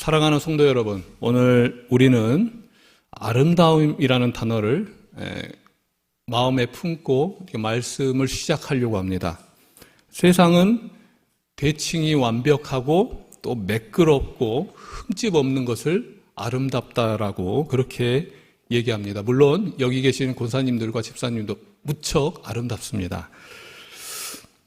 사랑하는 성도 여러분, 오늘 우리는 아름다움이라는 단어를 마음에 품고 말씀을 시작하려고 합니다. 세상은 대칭이 완벽하고 또 매끄럽고 흠집 없는 것을 아름답다라고 그렇게 얘기합니다. 물론 여기 계신 권사님들과 집사님도 무척 아름답습니다.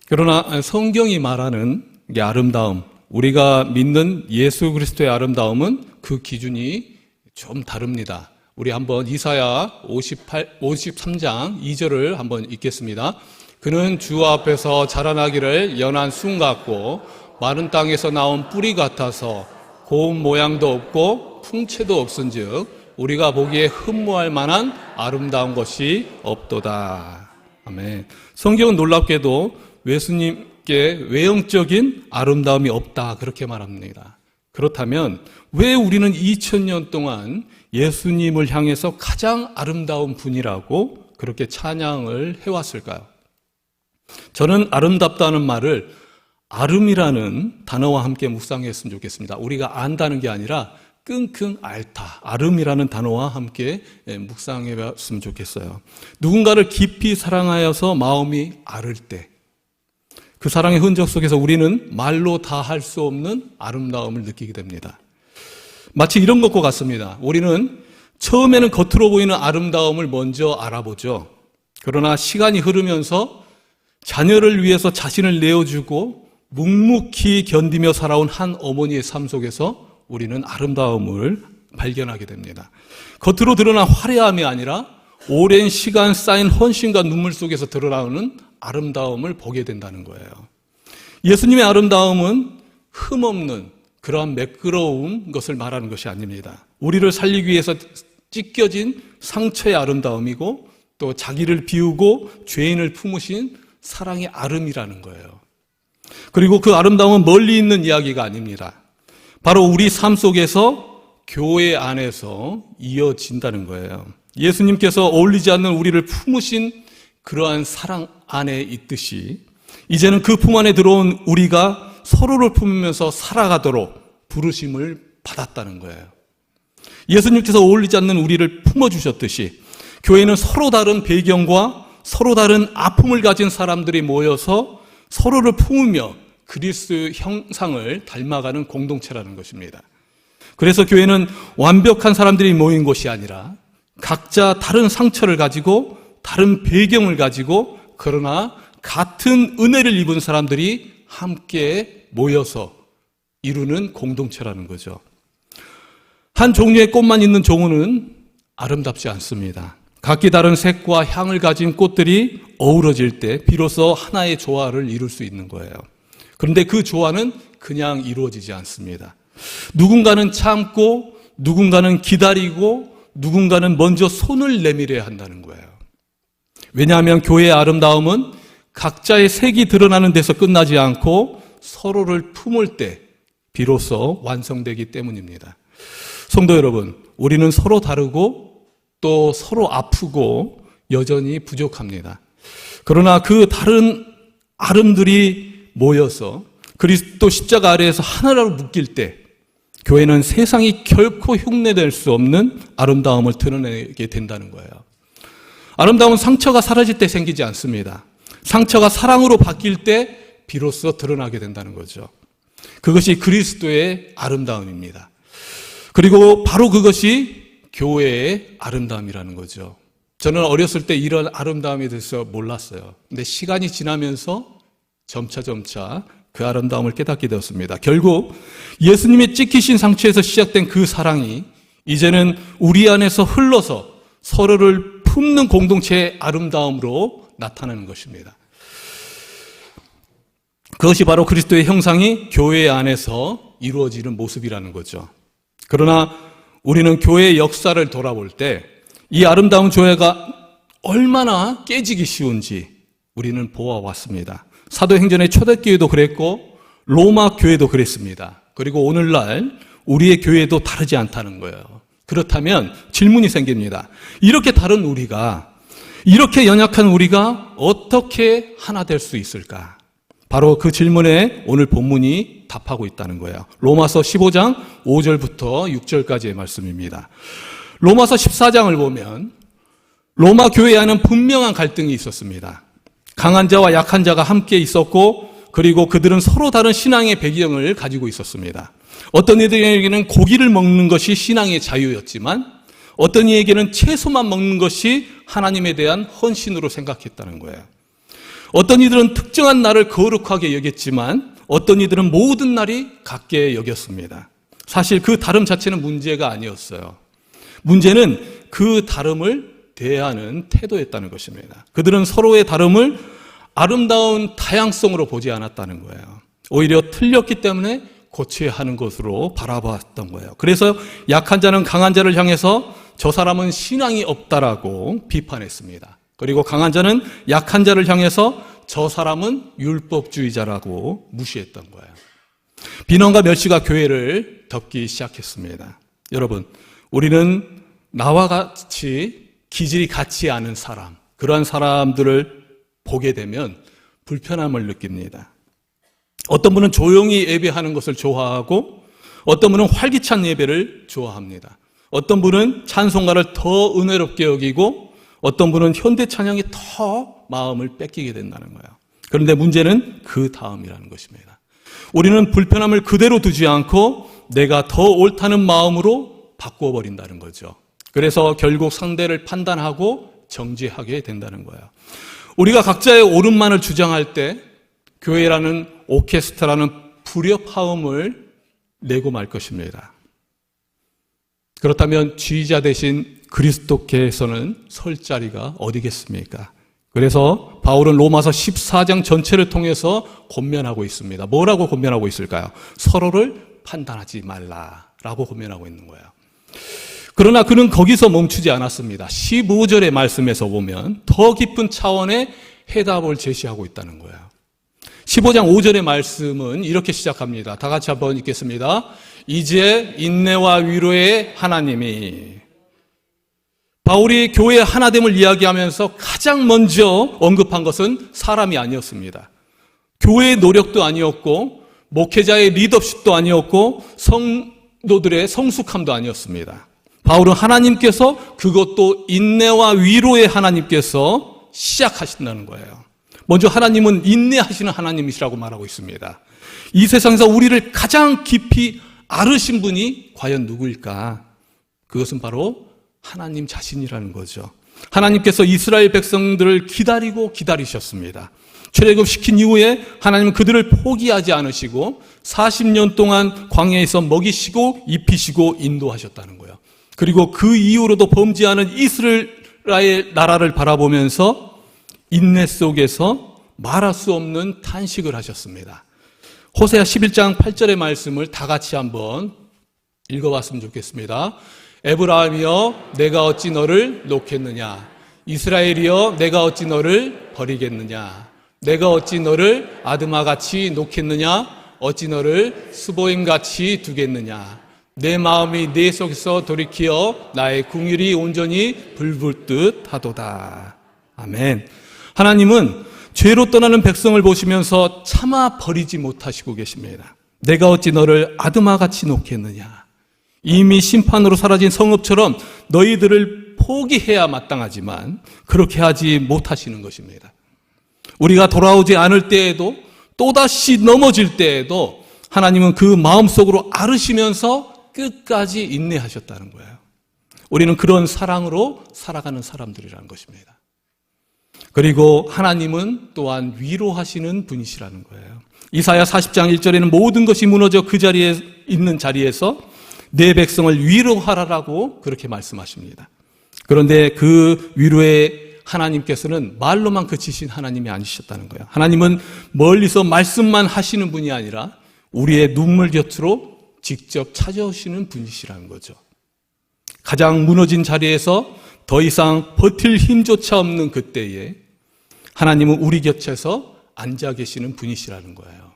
그러나 성경이 말하는 이 아름다움, 우리가 믿는 예수 그리스도의 아름다움은 그 기준이 좀 다릅니다. 우리 한번 이사야 53장 2절을 한번 읽겠습니다. 그는 주 앞에서 자라나기를 연한 순 같고 마른 땅에서 나온 뿌리 같아서 고운 모양도 없고 풍채도 없은즉 우리가 보기에 흠모할 만한 아름다운 것이 없도다. 아멘. 성경은 놀랍게도 예수님께 외형적인 아름다움이 없다 그렇게 말합니다. 그렇다면 왜 우리는 2000년 동안 예수님을 향해서 가장 아름다운 분이라고 그렇게 찬양을 해왔을까요? 저는 아름답다는 말을 아름이라는 단어와 함께 묵상했으면 좋겠습니다. 우리가 안다는 게 아니라 끙끙 앓다, 아름이라는 단어와 함께 묵상해봤으면 좋겠어요. 누군가를 깊이 사랑하여서 마음이 앓을 때, 그 사랑의 흔적 속에서 우리는 말로 다 할 수 없는 아름다움을 느끼게 됩니다. 마치 이런 것과 같습니다. 우리는 처음에는 겉으로 보이는 아름다움을 먼저 알아보죠. 그러나 시간이 흐르면서 자녀를 위해서 자신을 내어주고 묵묵히 견디며 살아온 한 어머니의 삶 속에서 우리는 아름다움을 발견하게 됩니다. 겉으로 드러난 화려함이 아니라 오랜 시간 쌓인 헌신과 눈물 속에서 드러나오는 아름다움을 보게 된다는 거예요. 예수님의 아름다움은 흠없는 그러한 매끄러운 것을 말하는 것이 아닙니다. 우리를 살리기 위해서 찢겨진 상처의 아름다움이고 또 자기를 비우고 죄인을 품으신 사랑의 아름이라는 거예요. 그리고 그 아름다움은 멀리 있는 이야기가 아닙니다. 바로 우리 삶 속에서 교회 안에서 이어진다는 거예요. 예수님께서 어울리지 않는 우리를 품으신 그러한 사랑 안에 있듯이 이제는 그 품 안에 들어온 우리가 서로를 품으면서 살아가도록 부르심을 받았다는 거예요. 예수님께서 어울리지 않는 우리를 품어주셨듯이 교회는 서로 다른 배경과 서로 다른 아픔을 가진 사람들이 모여서 서로를 품으며 그리스도의 형상을 닮아가는 공동체라는 것입니다. 그래서 교회는 완벽한 사람들이 모인 곳이 아니라 각자 다른 상처를 가지고 다른 배경을 가지고 그러나 같은 은혜를 입은 사람들이 함께 모여서 이루는 공동체라는 거죠. 한 종류의 꽃만 있는 종은 아름답지 않습니다. 각기 다른 색과 향을 가진 꽃들이 어우러질 때 비로소 하나의 조화를 이룰 수 있는 거예요. 그런데 그 조화는 그냥 이루어지지 않습니다. 누군가는 참고 누군가는 기다리고 누군가는 먼저 손을 내밀어야 한다는 거예요. 왜냐하면 교회의 아름다움은 각자의 색이 드러나는 데서 끝나지 않고 서로를 품을 때 비로소 완성되기 때문입니다. 성도 여러분, 우리는 서로 다르고 또 서로 아프고 여전히 부족합니다. 그러나 그 다른 아름들이 모여서 그리스도 십자가 아래에서 하나로 묶일 때 교회는 세상이 결코 흉내낼 수 없는 아름다움을 드러내게 된다는 거예요. 아름다움은 상처가 사라질 때 생기지 않습니다. 상처가 사랑으로 바뀔 때 비로소 드러나게 된다는 거죠. 그것이 그리스도의 아름다움입니다. 그리고 바로 그것이 교회의 아름다움이라는 거죠. 저는 어렸을 때 이런 아름다움에 대해서 몰랐어요. 근데 시간이 지나면서 점차 그 아름다움을 깨닫게 되었습니다. 결국 예수님의 찢기신 상처에서 시작된 그 사랑이 이제는 우리 안에서 흘러서 서로를 품는 공동체의 아름다움으로 나타나는 것입니다. 그것이 바로 그리스도의 형상이 교회 안에서 이루어지는 모습이라는 거죠. 그러나 우리는 교회의 역사를 돌아볼 때 이 아름다운 교회가 얼마나 깨지기 쉬운지 우리는 보아왔습니다. 사도행전의 초대교회도 그랬고 로마 교회도 그랬습니다. 그리고 오늘날 우리의 교회도 다르지 않다는 거예요. 그렇다면 질문이 생깁니다. 이렇게 다른 우리가, 이렇게 연약한 우리가 어떻게 하나 될 수 있을까? 바로 그 질문에 오늘 본문이 답하고 있다는 거예요. 로마서 15장 5절부터 6절까지의 말씀입니다. 로마서 14장을 보면 로마 교회 안에는 분명한 갈등이 있었습니다. 강한 자와 약한 자가 함께 있었고, 그리고 그들은 서로 다른 신앙의 배경을 가지고 있었습니다. 어떤 이들에게는 고기를 먹는 것이 신앙의 자유였지만, 어떤 이에게는 채소만 먹는 것이 하나님에 대한 헌신으로 생각했다는 거예요. 어떤 이들은 특정한 날을 거룩하게 여겼지만, 어떤 이들은 모든 날이 같게 여겼습니다. 사실 그 다름 자체는 문제가 아니었어요. 문제는 그 다름을 대하는 태도였다는 것입니다. 그들은 서로의 다름을 아름다운 다양성으로 보지 않았다는 거예요. 오히려 틀렸기 때문에 고쳐야 하는 것으로 바라봤던 거예요. 그래서 약한 자는 강한 자를 향해서 저 사람은 신앙이 없다라고 비판했습니다. 그리고 강한 자는 약한 자를 향해서 저 사람은 율법주의자라고 무시했던 거예요. 비난과 멸시가 교회를 덮기 시작했습니다. 여러분, 우리는 나와 같이 기질이 같지 않은 사람, 그러한 사람들을 보게 되면 불편함을 느낍니다. 어떤 분은 조용히 예배하는 것을 좋아하고, 어떤 분은 활기찬 예배를 좋아합니다. 어떤 분은 찬송가를 더 은혜롭게 여기고, 어떤 분은 현대 찬양이 더 마음을 뺏기게 된다는 거예요. 그런데 문제는 그 다음이라는 것입니다. 우리는 불편함을 그대로 두지 않고 내가 더 옳다는 마음으로 바꿔버린다는 거죠. 그래서 결국 상대를 판단하고 정죄하게 된다는 거예요. 우리가 각자의 옳음만을 주장할 때 교회라는 오케스트라는 불협화음을 내고 말 것입니다. 그렇다면 지휘자 대신 그리스도께서는 설 자리가 어디겠습니까? 그래서 바울은 로마서 14장 전체를 통해서 권면하고 있습니다. 뭐라고 권면하고 있을까요? 서로를 판단하지 말라라고 권면하고 있는 거예요. 그러나 그는 거기서 멈추지 않았습니다. 15절의 말씀에서 보면 더 깊은 차원의 해답을 제시하고 있다는 거예요. 15장 5절의 말씀은 이렇게 시작합니다. 다 같이 한번 읽겠습니다. 이제 인내와 위로의 하나님이. 바울이 교회의 하나됨을 이야기하면서 가장 먼저 언급한 것은 사람이 아니었습니다. 교회의 노력도 아니었고, 목회자의 리더십도 아니었고, 성도들의 성숙함도 아니었습니다. 바울은 하나님께서, 그것도 인내와 위로의 하나님께서 시작하신다는 거예요. 먼저 하나님은 인내하시는 하나님이시라고 말하고 있습니다. 이 세상에서 우리를 가장 깊이 아르신 분이 과연 누구일까? 그것은 바로 하나님 자신이라는 거죠. 하나님께서 이스라엘 백성들을 기다리셨습니다. 출애굽시킨 이후에 하나님은 그들을 포기하지 않으시고 40년 동안 광야에서 먹이시고 입히시고 인도하셨다는 거예요. 그리고 그 이후로도 범죄하는 이스라엘 나라를 바라보면서 인내 속에서 말할 수 없는 탄식을 하셨습니다. 호세아 11장 8절의 말씀을 다 같이 한번 읽어봤으면 좋겠습니다. 에브라임이여 내가 어찌 너를 놓겠느냐, 이스라엘이여 내가 어찌 너를 버리겠느냐, 내가 어찌 너를 아드마같이 놓겠느냐, 어찌 너를 스보임같이 두겠느냐, 내 마음이 내 속에서 돌이키어 나의 궁율이 온전히 불붙듯 하도다. 아멘. 하나님은 죄로 떠나는 백성을 보시면서 차마 버리지 못하시고 계십니다. 내가 어찌 너를 아드마같이 놓겠느냐. 이미 심판으로 사라진 성읍처럼 너희들을 포기해야 마땅하지만 그렇게 하지 못하시는 것입니다. 우리가 돌아오지 않을 때에도, 또다시 넘어질 때에도 하나님은 그 마음속으로 앓으시면서 끝까지 인내하셨다는 거예요. 우리는 그런 사랑으로 살아가는 사람들이라는 것입니다. 그리고 하나님은 또한 위로하시는 분이시라는 거예요. 이사야 40장 1절에는 모든 것이 무너져 그 자리에 있는 자리에서 내 백성을 위로하라라고 그렇게 말씀하십니다. 그런데 그 위로의 하나님께서는 말로만 그치신 하나님이 아니셨다는 거예요. 하나님은 멀리서 말씀만 하시는 분이 아니라 우리의 눈물 곁으로 직접 찾아오시는 분이시라는 거죠. 가장 무너진 자리에서 더 이상 버틸 힘조차 없는 그때에 하나님은 우리 곁에서 앉아 계시는 분이시라는 거예요.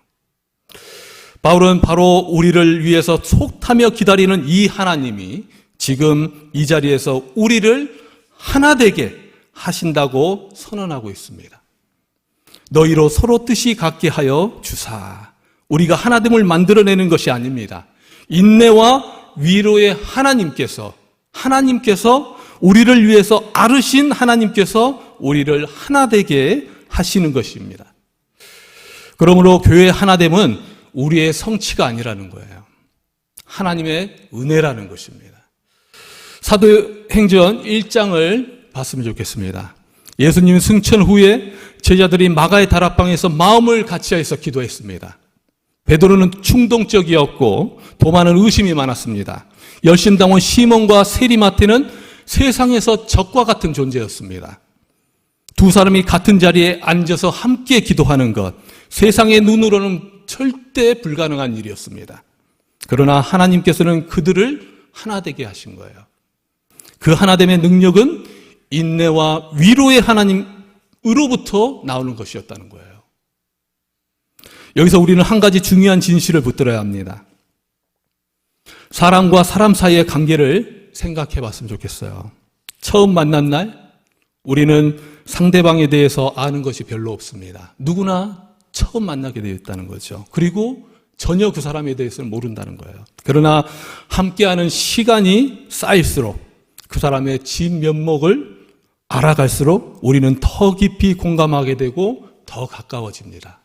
바울은 바로 우리를 위해서 속타며 기다리는 이 하나님이 지금 이 자리에서 우리를 하나 되게 하신다고 선언하고 있습니다. 너희로 서로 뜻이 같게 하여 주사. 우리가 하나됨을 만들어내는 것이 아닙니다. 인내와 위로의 하나님께서 우리를 위해서 아르신 하나님께서 우리를 하나되게 하시는 것입니다. 그러므로 교회의 하나됨은 우리의 성취가 아니라는 거예요. 하나님의 은혜라는 것입니다. 사도행전 1장을 봤으면 좋겠습니다. 예수님 승천 후에 제자들이 마가의 다락방에서 마음을 같이하여서 기도했습니다. 베드로는 충동적이었고 도마는 의심이 많았습니다. 열심당원 시몬과 세리마태는 세상에서 적과 같은 존재였습니다. 두 사람이 같은 자리에 앉아서 함께 기도하는 것, 세상의 눈으로는 절대 불가능한 일이었습니다. 그러나 하나님께서는 그들을 하나되게 하신 거예요. 그 하나됨의 능력은 인내와 위로의 하나님으로부터 나오는 것이었다는 거예요. 여기서 우리는 한 가지 중요한 진실을 붙들어야 합니다. 사람과 사람 사이의 관계를 생각해 봤으면 좋겠어요. 처음 만난 날 우리는 상대방에 대해서 아는 것이 별로 없습니다. 누구나 처음 만나게 되어 있다는 거죠. 그리고 전혀 그 사람에 대해서는 모른다는 거예요. 그러나 함께하는 시간이 쌓일수록 그 사람의 진면목을 알아갈수록 우리는 더 깊이 공감하게 되고 더 가까워집니다.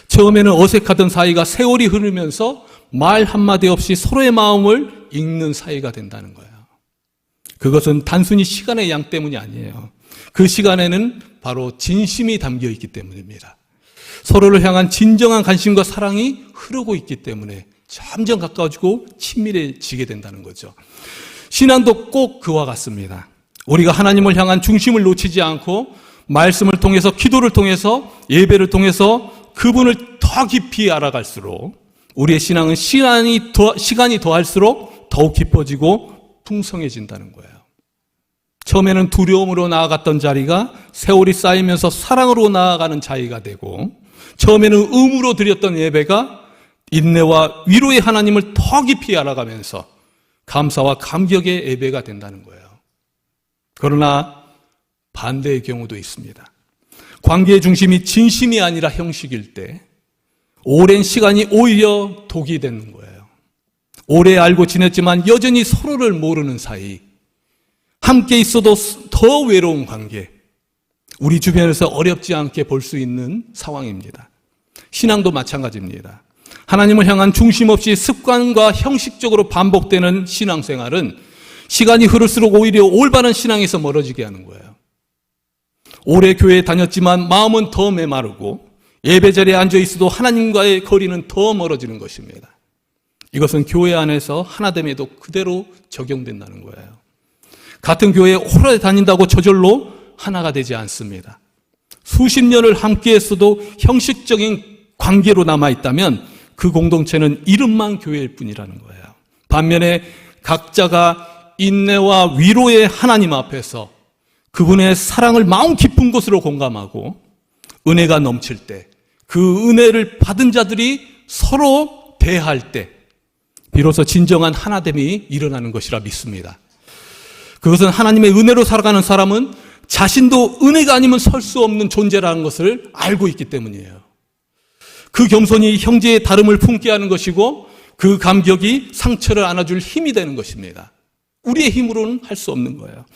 처음에는 어색하던 사이가 세월이 흐르면서 말 한마디 없이 서로의 마음을 읽는 사이가 된다는 거예요. 그것은 단순히 시간의 양 때문이 아니에요. 그 시간에는 바로 진심이 담겨 있기 때문입니다. 서로를 향한 진정한 관심과 사랑이 흐르고 있기 때문에 점점 가까워지고 친밀해지게 된다는 거죠. 신앙도 꼭 그와 같습니다. 우리가 하나님을 향한 중심을 놓치지 않고 말씀을 통해서, 기도를 통해서, 예배를 통해서 그분을 더 깊이 알아갈수록 우리의 신앙은 시간이 더할수록 더욱 깊어지고 풍성해진다는 거예요. 처음에는 두려움으로 나아갔던 자리가 세월이 쌓이면서 사랑으로 나아가는 자리가 되고, 처음에는 의무로 드렸던 예배가 인내와 위로의 하나님을 더 깊이 알아가면서 감사와 감격의 예배가 된다는 거예요. 그러나 반대의 경우도 있습니다. 관계의 중심이 진심이 아니라 형식일 때 오랜 시간이 오히려 독이 되는 거예요. 오래 알고 지냈지만 여전히 서로를 모르는 사이, 함께 있어도 더 외로운 관계, 우리 주변에서 어렵지 않게 볼 수 있는 상황입니다. 신앙도 마찬가지입니다. 하나님을 향한 중심 없이 습관과 형식적으로 반복되는 신앙생활은 시간이 흐를수록 오히려 올바른 신앙에서 멀어지게 하는 거예요. 오래 교회에 다녔지만 마음은 더 메마르고 예배 자리에 앉아 있어도 하나님과의 거리는 더 멀어지는 것입니다. 이것은 교회 안에서 하나됨에도 그대로 적용된다는 거예요. 같은 교회에 오래 다닌다고 저절로 하나가 되지 않습니다. 수십 년을 함께 했어도 형식적인 관계로 남아있다면 그 공동체는 이름만 교회일 뿐이라는 거예요. 반면에 각자가 인내와 위로의 하나님 앞에서 그분의 사랑을 마음 깊은 곳으로 공감하고 은혜가 넘칠 때, 그 은혜를 받은 자들이 서로 대할 때 비로소 진정한 하나됨이 일어나는 것이라 믿습니다. 그것은 하나님의 은혜로 살아가는 사람은 자신도 은혜가 아니면 설 수 없는 존재라는 것을 알고 있기 때문이에요. 그 겸손이 형제의 다름을 품게 하는 것이고 그 감격이 상처를 안아줄 힘이 되는 것입니다. 우리의 힘으로는 할 수 없는 거예요.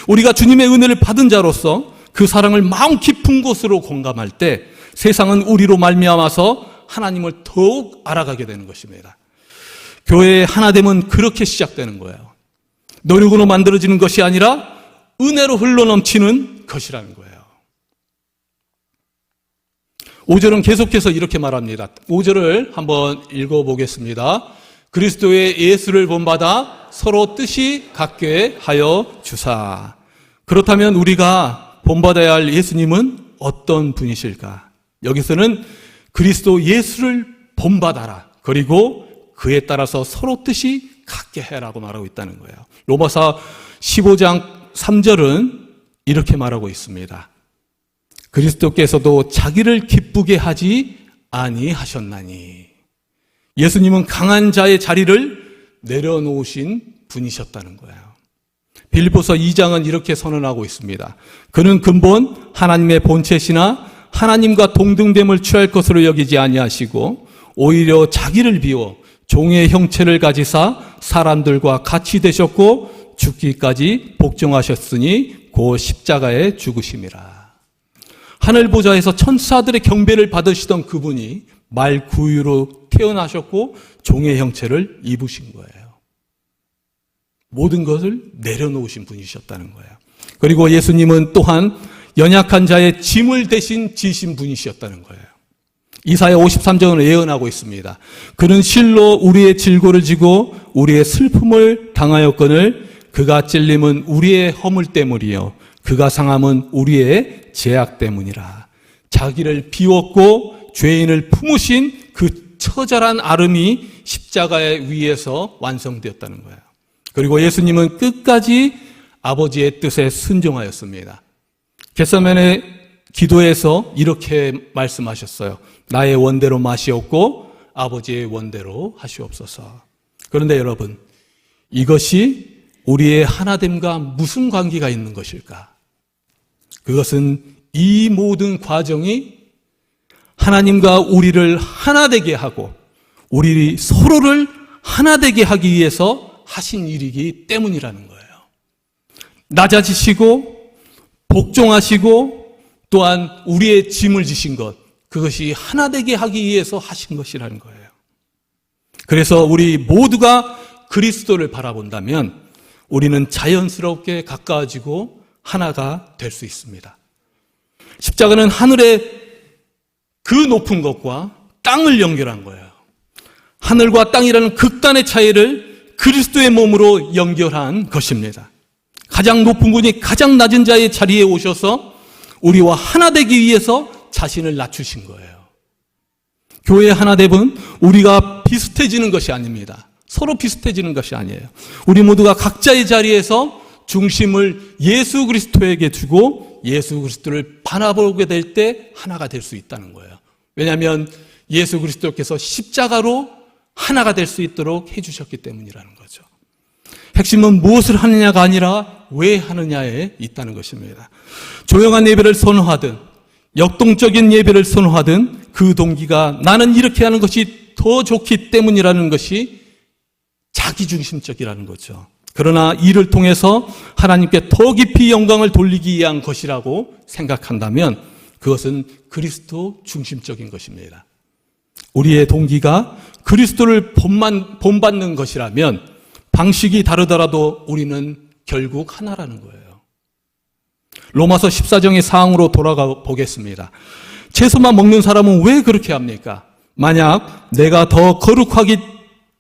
우리가 주님의 은혜를 받은 자로서 그 사랑을 마음 깊은 곳으로 공감할 때 세상은 우리로 말미암아서 하나님을 더욱 알아가게 되는 것입니다. 교회의 하나됨은 그렇게 시작되는 거예요. 노력으로 만들어지는 것이 아니라 은혜로 흘러넘치는 것이라는 거예요. 5절은 계속해서 이렇게 말합니다. 5절을 한번 읽어보겠습니다. 그리스도의 예수를 본받아 서로 뜻이 같게 하여 주사. 그렇다면 우리가 본받아야 할 예수님은 어떤 분이실까? 여기서는 그리스도 예수를 본받아라. 그리고 그에 따라서 서로 뜻이 같게 해라고 말하고 있다는 거예요. 로마서 15장 3절은 이렇게 말하고 있습니다. 그리스도께서도 자기를 기쁘게 하지 아니하셨나니. 예수님은 강한 자의 자리를 내려놓으신 분이셨다는 거예요. 빌립보서 2장은 이렇게 선언하고 있습니다. 그는 근본 하나님의 본체시나 하나님과 동등됨을 취할 것으로 여기지 아니하시고 오히려 자기를 비워 종의 형체를 가지사 사람들과 같이 되셨고 죽기까지 복종하셨으니 곧 십자가에 죽으심이라. 하늘 보좌에서 천사들의 경배를 받으시던 그분이 말구유로 태어나셨고 종의 형체를 입으신 거예요. 모든 것을 내려놓으신 분이셨다는 거예요. 그리고 예수님은 또한 연약한 자의 짐을 대신 지신 분이셨다는 거예요. 이사야 53장은 예언하고 있습니다. 그는 실로 우리의 질고를 지고 우리의 슬픔을 당하였거늘 그가 찔림은 우리의 허물 때문이요 그가 상함은 우리의 죄악 때문이라. 자기를 비웠고 죄인을 품으신 그 처절한 아름이 십자가의 위에서 완성되었다는 거예요. 그리고 예수님은 끝까지 아버지의 뜻에 순종하였습니다. 겟세마네 기도에서 이렇게 말씀하셨어요. 나의 원대로 마시옵고 아버지의 원대로 하시옵소서. 그런데 여러분, 이것이 우리의 하나됨과 무슨 관계가 있는 것일까? 그것은 이 모든 과정이 하나님과 우리를 하나 되게 하고 우리 서로를 하나 되게 하기 위해서 하신 일이기 때문이라는 거예요. 낮아지시고 복종하시고 또한 우리의 짐을 지신 것, 그것이 하나 되게 하기 위해서 하신 것이라는 거예요. 그래서 우리 모두가 그리스도를 바라본다면 우리는 자연스럽게 가까워지고 하나가 될 수 있습니다. 십자가는 하늘의 그 높은 것과 땅을 연결한 거예요. 하늘과 땅이라는 극단의 차이를 그리스도의 몸으로 연결한 것입니다. 가장 높은 분이 가장 낮은 자의 자리에 오셔서 우리와 하나 되기 위해서 자신을 낮추신 거예요. 교회의 하나됨은 우리가 비슷해지는 것이 아닙니다. 서로 비슷해지는 것이 아니에요. 우리 모두가 각자의 자리에서 중심을 예수 그리스도에게 두고 예수 그리스도를 바라보게 될 때 하나가 될 수 있다는 거예요. 왜냐하면 예수 그리스도께서 십자가로 하나가 될 수 있도록 해주셨기 때문이라는 거죠. 핵심은 무엇을 하느냐가 아니라 왜 하느냐에 있다는 것입니다. 조용한 예배를 선호하든 역동적인 예배를 선호하든 그 동기가 나는 이렇게 하는 것이 더 좋기 때문이라는 것이 자기중심적이라는 거죠. 그러나 이를 통해서 하나님께 더 깊이 영광을 돌리기 위한 것이라고 생각한다면 그것은 그리스도 중심적인 것입니다. 우리의 동기가 그리스도를 본받는 것이라면 방식이 다르더라도 우리는 결국 하나라는 거예요. 로마서 14장의 사항으로 돌아가 보겠습니다. 채소만 먹는 사람은 왜 그렇게 합니까? 만약 내가 더 거룩하기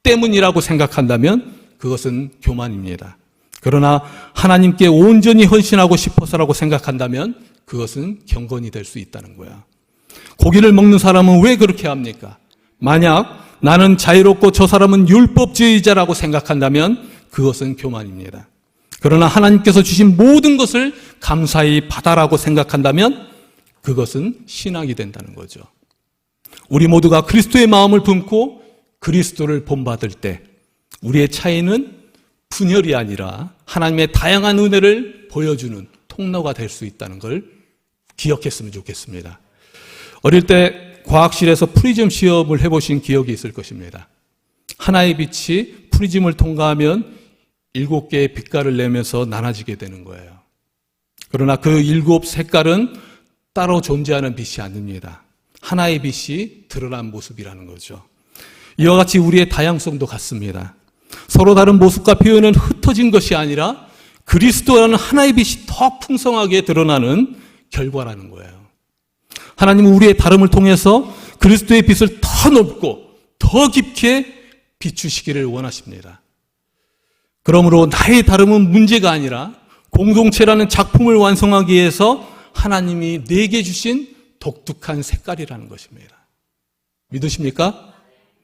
때문이라고 생각한다면 그것은 교만입니다. 그러나 하나님께 온전히 헌신하고 싶어서라고 생각한다면 그것은 경건이 될 수 있다는 거야. 고기를 먹는 사람은 왜 그렇게 합니까? 만약 나는 자유롭고 저 사람은 율법주의자라고 생각한다면 그것은 교만입니다. 그러나 하나님께서 주신 모든 것을 감사히 받아라고 생각한다면 그것은 신앙이 된다는 거죠. 우리 모두가 그리스도의 마음을 품고 그리스도를 본받을 때 우리의 차이는 분열이 아니라 하나님의 다양한 은혜를 보여주는 통로가 될 수 있다는 걸 기억했으면 좋겠습니다. 어릴 때 과학실에서 프리즘 시험을 해보신 기억이 있을 것입니다. 하나의 빛이 프리즘을 통과하면 7개의 빛깔을 내면서 나눠지게 되는 거예요. 그러나 그 7 색깔은 따로 존재하는 빛이 아닙니다. 하나의 빛이 드러난 모습이라는 거죠. 이와 같이 우리의 다양성도 같습니다. 서로 다른 모습과 표현은 흩어진 것이 아니라 그리스도라는 하나의 빛이 더 풍성하게 드러나는 결과라는 거예요. 하나님은 우리의 다름을 통해서 그리스도의 빛을 더 넓고 더 깊게 비추시기를 원하십니다. 그러므로 나의 다름은 문제가 아니라 공동체라는 작품을 완성하기 위해서 하나님이 내게 주신 독특한 색깔이라는 것입니다. 믿으십니까?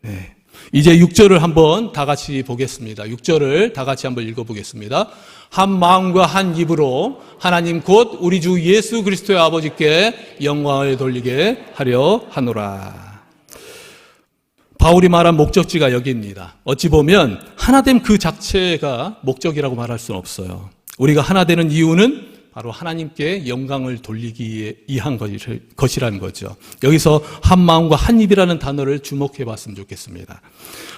네. 이제 6절을 한번 다 같이 보겠습니다. 6절을 다 같이 한번 읽어보겠습니다. 한 마음과 한 입으로 하나님 곧 우리 주 예수 그리스도의 아버지께 영광을 돌리게 하려 하노라. 바울이 말한 목적지가 여기입니다. 어찌 보면 하나됨 그 자체가 목적이라고 말할 수는 없어요. 우리가 하나 되는 이유는 바로 하나님께 영광을 돌리기 위한 것이라는 거죠. 여기서 한 마음과 한 입이라는 단어를 주목해 봤으면 좋겠습니다.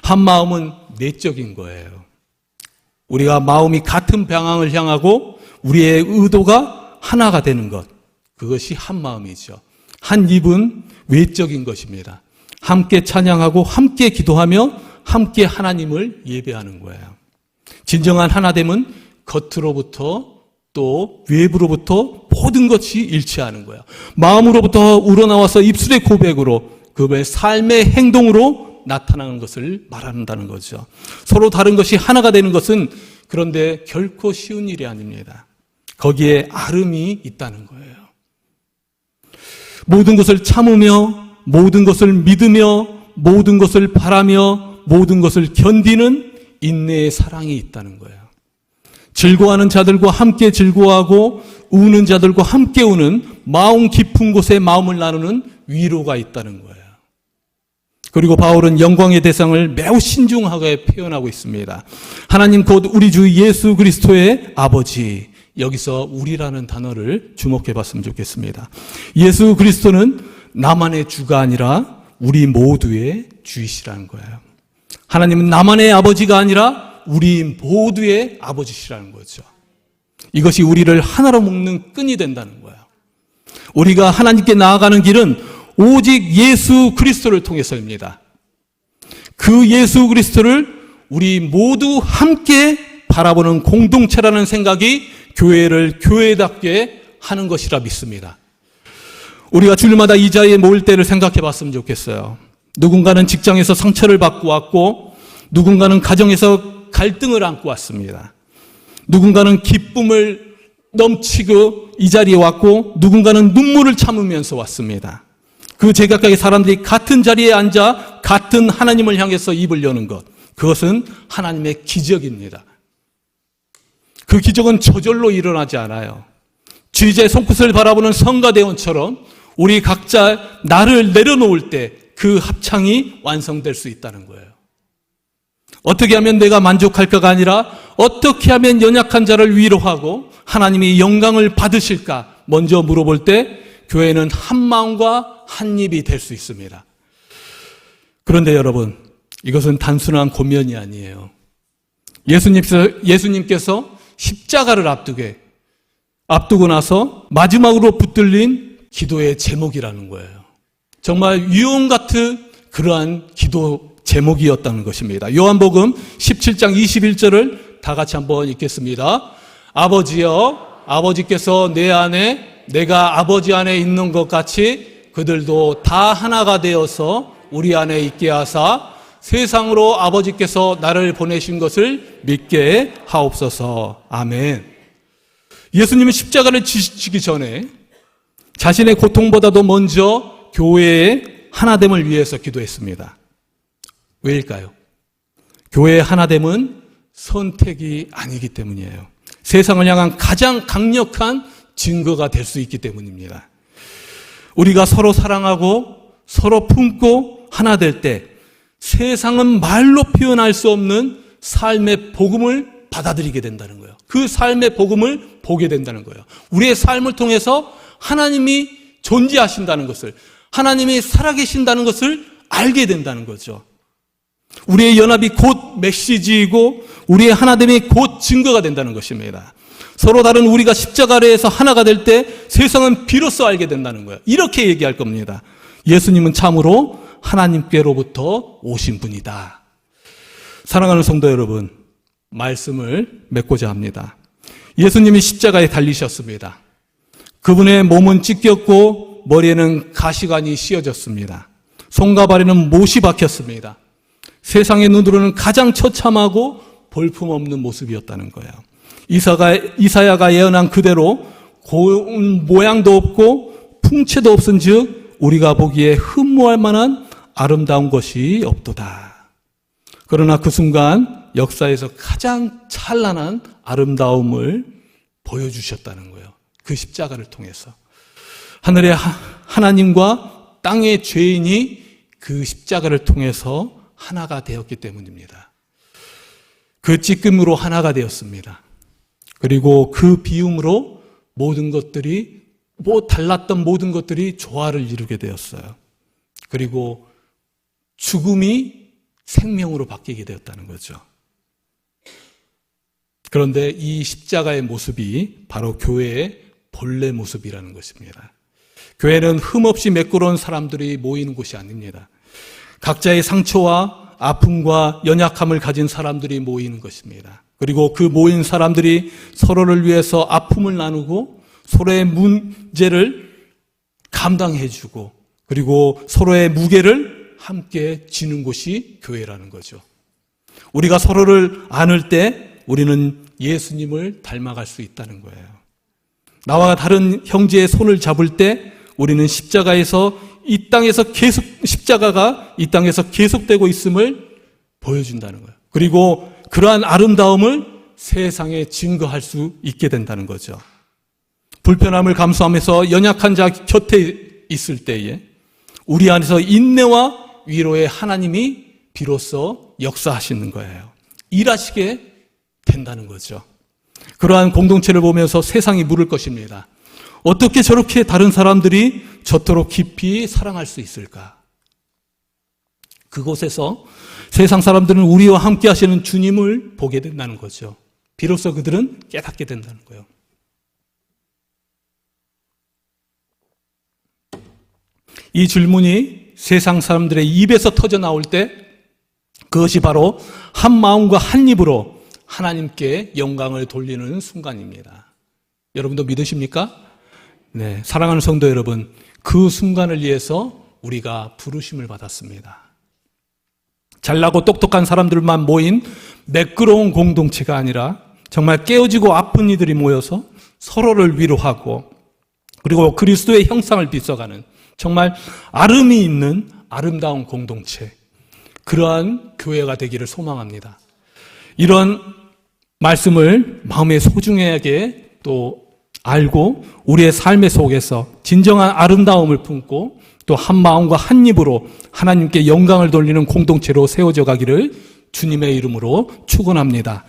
한 마음은 내적인 거예요. 우리가 마음이 같은 방향을 향하고 우리의 의도가 하나가 되는 것, 그것이 한 마음이죠. 한 입은 외적인 것입니다. 함께 찬양하고 함께 기도하며 함께 하나님을 예배하는 거예요. 진정한 하나됨은 겉으로부터 또 외부로부터 모든 것이 일치하는 거예요. 마음으로부터 우러나와서 입술의 고백으로 그의 삶의 행동으로 나타나는 것을 말한다는 거죠. 서로 다른 것이 하나가 되는 것은 그런데 결코 쉬운 일이 아닙니다. 거기에 아름이 있다는 거예요. 모든 것을 참으며 모든 것을 믿으며 모든 것을 바라며 모든 것을 견디는 인내의 사랑이 있다는 거예요. 즐거워하는 자들과 함께 즐거워하고 우는 자들과 함께 우는 마음 깊은 곳에 마음을 나누는 위로가 있다는 거예요. 그리고 바울은 영광의 대상을 매우 신중하게 표현하고 있습니다. 하나님 곧 우리 주 예수 그리스도의 아버지, 여기서 우리라는 단어를 주목해 봤으면 좋겠습니다. 예수 그리스도는 나만의 주가 아니라 우리 모두의 주이시라는 거예요. 하나님은 나만의 아버지가 아니라 우리 모두의 아버지시라는 거죠. 이것이 우리를 하나로 묶는 끈이 된다는 거예요. 우리가 하나님께 나아가는 길은 오직 예수 그리스도를 통해서입니다. 그 예수 그리스도를 우리 모두 함께 바라보는 공동체라는 생각이 교회를 교회답게 하는 것이라 믿습니다. 우리가 주일마다 이 자리에 모일 때를 생각해 봤으면 좋겠어요. 누군가는 직장에서 상처를 받고 왔고 누군가는 가정에서 갈등을 안고 왔습니다. 누군가는 기쁨을 넘치고 이 자리에 왔고 누군가는 눈물을 참으면서 왔습니다. 그 제각각의 사람들이 같은 자리에 앉아 같은 하나님을 향해서 입을 여는 것, 그것은 하나님의 기적입니다. 그 기적은 저절로 일어나지 않아요. 주의자의 손끝을 바라보는 성가대원처럼 우리 각자 나를 내려놓을 때 그 합창이 완성될 수 있다는 거예요. 어떻게 하면 내가 만족할까가 아니라 어떻게 하면 연약한 자를 위로하고 하나님이 영광을 받으실까 먼저 물어볼 때 교회는 한 마음과 한 입이 될 수 있습니다. 그런데 여러분, 이것은 단순한 권면이 아니에요. 예수님께서 십자가를 앞두고 나서 마지막으로 붙들린 기도의 제목이라는 거예요. 정말 유언 같은 그러한 기도 제목이었다는 것입니다. 요한복음 17장 21절을 다 같이 한번 읽겠습니다. 아버지여, 아버지께서 내 안에 내가 아버지 안에 있는 것 같이 그들도 다 하나가 되어서 우리 안에 있게 하사 세상으로 아버지께서 나를 보내신 것을 믿게 하옵소서. 아멘. 예수님은 십자가를 지시기 전에 자신의 고통보다도 먼저 교회의 하나됨을 위해서 기도했습니다. 왜일까요? 교회의 하나됨은 선택이 아니기 때문이에요. 세상을 향한 가장 강력한 증거가 될 수 있기 때문입니다. 우리가 서로 사랑하고 서로 품고 하나 될 때 세상은 말로 표현할 수 없는 삶의 복음을 받아들이게 된다는 거예요. 그 삶의 복음을 보게 된다는 거예요. 우리의 삶을 통해서 하나님이 존재하신다는 것을, 하나님이 살아계신다는 것을 알게 된다는 거죠. 우리의 연합이 곧 메시지이고 우리의 하나됨이 곧 증거가 된다는 것입니다. 서로 다른 우리가 십자가 아래에서 하나가 될 때 세상은 비로소 알게 된다는 거예요. 이렇게 얘기할 겁니다. 예수님은 참으로 하나님께로부터 오신 분이다. 사랑하는 성도 여러분, 말씀을 맺고자 합니다. 예수님이 십자가에 달리셨습니다. 그분의 몸은 찢겼고 머리에는 가시관이 씌어졌습니다. 손과 발에는 못이 박혔습니다. 세상의 눈으로는 가장 처참하고 볼품없는 모습이었다는 거예요. 이사야가 예언한 그대로 고운 모양도 없고 풍채도 없은 즉 우리가 보기에 흠모할 만한 아름다운 것이 없도다. 그러나 그 순간 역사에서 가장 찬란한 아름다움을 보여주셨다는 거예요. 그 십자가를 통해서. 하늘의 하나님과 땅의 죄인이 그 십자가를 통해서 하나가 되었기 때문입니다. 그 찢김으로 하나가 되었습니다. 그리고 그 비움으로 모든 것들이 달랐던 모든 것들이 조화를 이루게 되었어요. 그리고 죽음이 생명으로 바뀌게 되었다는 거죠. 그런데 이 십자가의 모습이 바로 교회의 본래 모습이라는 것입니다. 교회는 흠없이 매끄러운 사람들이 모이는 곳이 아닙니다. 각자의 상처와 아픔과 연약함을 가진 사람들이 모이는 것입니다. 그리고 그 모인 사람들이 서로를 위해서 아픔을 나누고 서로의 문제를 감당해주고 그리고 서로의 무게를 함께 지는 곳이 교회라는 거죠. 우리가 서로를 안을 때 우리는 예수님을 닮아갈 수 있다는 거예요. 나와 다른 형제의 손을 잡을 때 우리는 십자가가 이 땅에서 계속되고 있음을 보여준다는 거예요. 그리고 그러한 아름다움을 세상에 증거할 수 있게 된다는 거죠. 불편함을 감수하면서 연약한 자 곁에 있을 때에 우리 안에서 인내와 위로의 하나님이 비로소 역사하시는 거예요. 일하시게 된다는 거죠. 그러한 공동체를 보면서 세상이 물을 것입니다. 어떻게 저렇게 다른 사람들이 저토록 깊이 사랑할 수 있을까? 그곳에서 세상 사람들은 우리와 함께 하시는 주님을 보게 된다는 거죠. 비로소 그들은 깨닫게 된다는 거예요. 이 질문이 세상 사람들의 입에서 터져 나올 때 그것이 바로 한 마음과 한 입으로 하나님께 영광을 돌리는 순간입니다. 여러분도 믿으십니까? 네, 사랑하는 성도 여러분, 그 순간을 위해서 우리가 부르심을 받았습니다. 잘나고 똑똑한 사람들만 모인 매끄러운 공동체가 아니라 정말 깨어지고 아픈 이들이 모여서 서로를 위로하고 그리고 그리스도의 형상을 빗어가는 정말 아름이 있는 아름다운 공동체, 그러한 교회가 되기를 소망합니다. 이런 말씀을 마음에 소중하게 또 알고 우리의 삶의 속에서 진정한 아름다움을 품고 또 한 마음과 한 입으로 하나님께 영광을 돌리는 공동체로 세워져 가기를 주님의 이름으로 축원합니다.